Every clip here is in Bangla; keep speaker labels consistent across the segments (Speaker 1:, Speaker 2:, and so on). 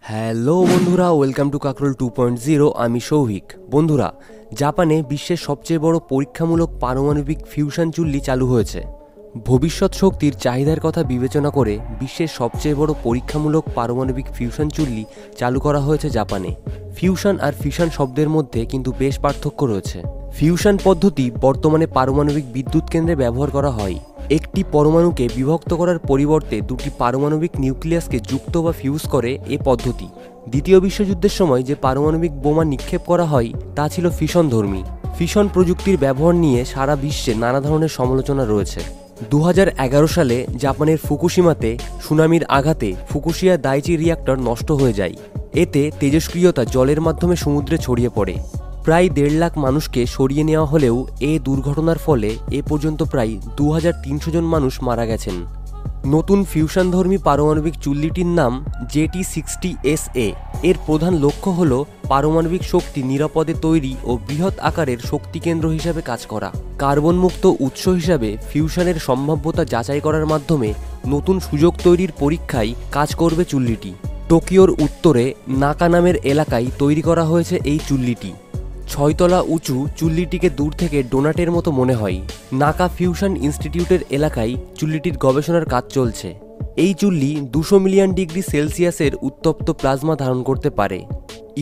Speaker 1: হ্যালো বন্ধুরা, ওয়েলকাম টু কাকরোল 2.0। আমি সৌভিক। বন্ধুরা, জাপানে বিশ্বের সবচেয়ে বড় পরীক্ষামূলক পারমাণবিক ফিউশন চুল্লি চালু হয়েছে। ভবিষ্যৎ শক্তির চাহিদার কথা বিবেচনা করে বিশ্বের সবচেয়ে বড় পরীক্ষামূলক পারমাণবিক ফিউশন চুল্লি চালু করা হয়েছে জাপানে। ফিউশন আর ফিশন শব্দের মধ্যে কিন্তু বেশ পার্থক্য রয়েছে। ফিউশন পদ্ধতি বর্তমানে পারমাণবিক বিদ্যুৎ কেন্দ্রে ব্যবহার করা হয়। একটি পরমাণুকে বিভক্ত করার পরিবর্তে দুটি পারমাণবিক নিউক্লিয়াসকে যুক্ত বা ফিউজ করে এ পদ্ধতি। দ্বিতীয় বিশ্বযুদ্ধের সময় যে পারমাণবিক বোমা নিক্ষেপ করা হয় তা ছিল ফিশনধর্মী। ফিশন প্রযুক্তির ব্যবহার নিয়ে সারা বিশ্বে নানা ধরনের সমালোচনা রয়েছে। 2011 সালে জাপানের ফুকুশিমাতে সুনামির আঘাতে ফুকুশিয়া দাইচি রিঅ্যাক্টর নষ্ট হয়ে যায়। এতে তেজস্ক্রিয়তা জলের মাধ্যমে সমুদ্রে ছড়িয়ে পড়ে। প্রায় 1.5 লাখ মানুষকে সরিয়ে নেওয়া হলেও এ দুর্ঘটনার ফলে এ পর্যন্ত প্রায় 2300 জন মানুষ মারা গেছেন। নতুন ফিউশনধর্মী পারমাণবিক চুল্লিটির নাম JT60SA। এর প্রধান লক্ষ্য হল পারমাণবিক শক্তি নিরাপদে তৈরি ও বৃহৎ আকারের শক্তিকেন্দ্র হিসাবে কাজ করা। কার্বনমুক্ত উৎস হিসাবে ফিউশনের সম্ভাব্যতা যাচাই করার মাধ্যমে নতুন সুযোগ তৈরির পরীক্ষায় কাজ করবে চুল্লিটি। টোকিওর উত্তরে নাকা নামের এলাকায় তৈরি করা হয়েছে এই চুল্লিটি। 6 তলা উঁচু চুল্লিটিকে দূর থেকে ডোনাটের মতো মনে হয়। নাকা ফিউশন ইনস্টিটিউটের এলাকায় চুল্লিটির গবেষণার কাজ চলছে। এই চুল্লি 200 মিলিয়ন ডিগ্রি সেলসিয়াসের উত্তপ্ত প্লাজমা ধারণ করতে পারে।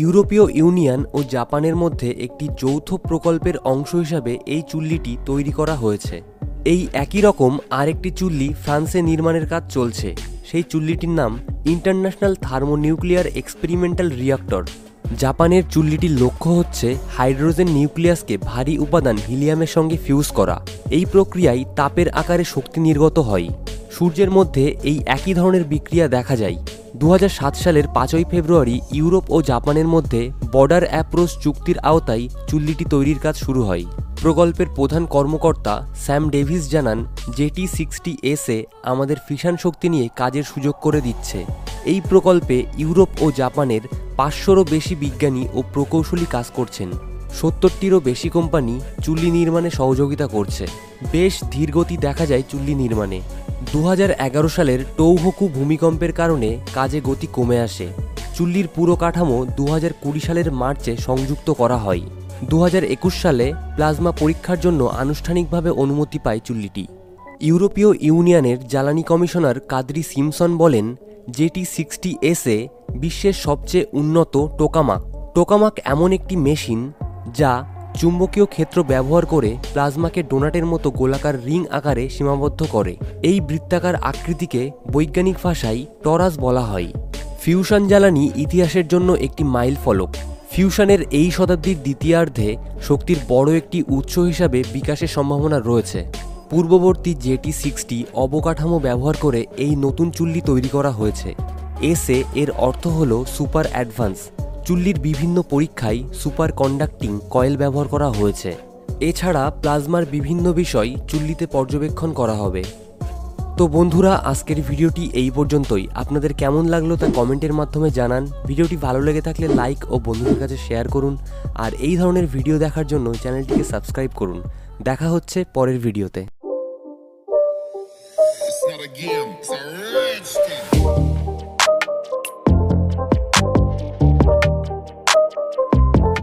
Speaker 1: ইউরোপীয় ইউনিয়ন ও জাপানের মধ্যে একটি যৌথ প্রকল্পের অংশ হিসাবে এই চুল্লিটি তৈরি করা হয়েছে। এই একই রকম আরেকটি চুল্লি ফ্রান্সে নির্মাণের কাজ চলছে। সেই চুল্লিটির নাম ইন্টারন্যাশনাল থার্মোনিউক্লিয়ার এক্সপেরিমেন্টাল রিঅ্যাক্টর। জাপানের চুল্লিটির লক্ষ্য হচ্ছে হাইড্রোজেন নিউক্লিয়াসকে ভারী উপাদান হিলিয়ামের সঙ্গে ফিউজ করা। এই প্রক্রিয়ায় তাপের আকারে শক্তি নির্গত হয়। সূর্যের মধ্যে এই একই ধরনের বিক্রিয়া দেখা যায়। 2007 সালের 5 ফেব্রুয়ারি ইউরোপ ও জাপানের মধ্যে বর্ডার অ্যাপ্রোচ চুক্তির আওতায় চুল্লিটি তৈরির কাজ শুরু হয়। প্রকল্পের প্রধান কর্মকর্তা স্যাম ডেভিস জানান, JT60SA আমাদের ফিশন শক্তি নিয়ে কাজের সুযোগ করে দিচ্ছে। এই প্রকল্পে ইউরোপ ও জাপানের 500রও বেশি বিজ্ঞানী ও প্রকৌশলী কাজ করছেন। 70টিরও বেশি কোম্পানি চুল্লি নির্মাণে সহযোগিতা করছে। বেশ ধীরগতি দেখা যায় চুল্লি নির্মাণে। 2011 সালের টৌহকু ভূমিকম্পের কারণে কাজে গতি কমে আসে। চুল্লির পুরো কাঠামো 2020 সালের মার্চে সংযুক্ত করা হয়। 2021 সালে প্লাজমা পরীক্ষার জন্য আনুষ্ঠানিকভাবে অনুমতি পায় চুল্লিটি। ইউরোপীয় ইউনিয়নের জ্বালানি কমিশনার কাদ্রি সিমসন বলেন, JT60SA বিশ্বের সবচেয়ে উন্নত টোকামাক। টোকামাক এমন একটি মেশিন যা চুম্বকীয় ক্ষেত্র ব্যবহার করে প্লাজমাকে ডোনাটের মতো গোলাকার রিং আকারে সীমাবদ্ধ করে। এই বৃত্তাকার আকৃতিকে বৈজ্ঞানিক ভাষায় টরাস বলা হয়। ফিউশন জ্বালানি ইতিহাসের জন্য একটি মাইল ফলক। ফিউশনের এই শতাব্দীর দ্বিতীয়ার্ধে শক্তির বড় একটি উৎস হিসাবে বিকাশের সম্ভাবনা রয়েছে। পূর্ববর্তী JT60 অবকাঠামো ব্যবহার করে এই নতুন চুল্লি তৈরি করা হয়েছে। SA এর অর্থ হল সুপার অ্যাডভান্স। চুল্লির বিভিন্ন পরীক্ষায় সুপার কন্ডাক্টিং কয়েল ব্যবহার করা হয়েছে। এছাড়া প্লাজমার বিভিন্ন বিষয় চুল্লিতে পর্যবেক্ষণ করা হবে। তো বন্ধুরা, আজকের ভিডিওটি এই পর্যন্তই। আপনাদের কেমন লাগলো তা কমেন্টের মাধ্যমে জানান। ভিডিওটি ভালো লেগে থাকলে লাইক ও বন্ধুদের কাছে শেয়ার করুন। আর এই ধরনের ভিডিও দেখার জন্য চ্যানেলটিকে সাবস্ক্রাইব করুন। দেখা হচ্ছে পরের ভিডিওতে।
Speaker 2: It's not a game, it's a rich thing.